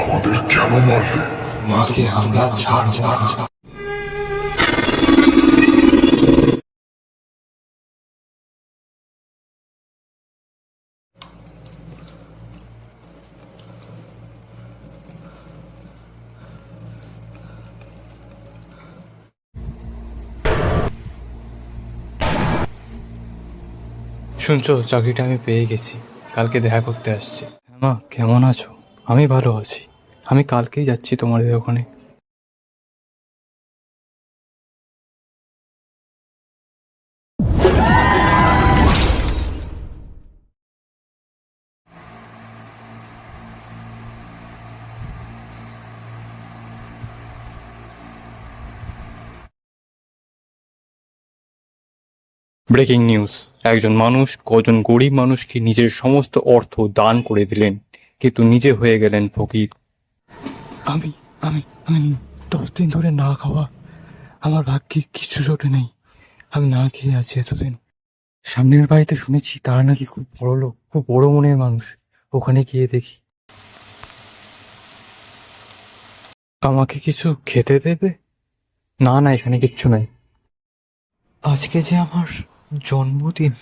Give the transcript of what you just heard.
আমাদের কেন মারলে? মাকে আমরা ছাড়ব না। শুনছো, চাকরিটা আমি পেয়ে গেছি। কালকে দেখা করতে আসছি। হ্যাঁ মা, কেমন আছো? আমি ভালো আছি। আমি কালকেই যাচ্ছি তোমাদের ওখানে। Breaking news! একজন মানুষ কজন গরিব মানুষকে নিজের সমস্ত অর্থ দান করে দিলেন, কিন্তু নিজে হয়ে গেলেন ফকির। আমি আমি আমি 10 দিন ধরে না খাওয়া। আমার ভাগ্যে কিছু জোটে নেই। আমি না খেয়ে আছি এতদিন। সামনের বাড়িতে শুনেছি তারা নাকি খুব বড় লোক, খুব বড় মনের মানুষ। ওখানে গিয়ে দেখি। আমাকে কিছু খেতে দেবে? না না, এখানে কিচ্ছু নাই। আজকে যে আমার জন্মদিন।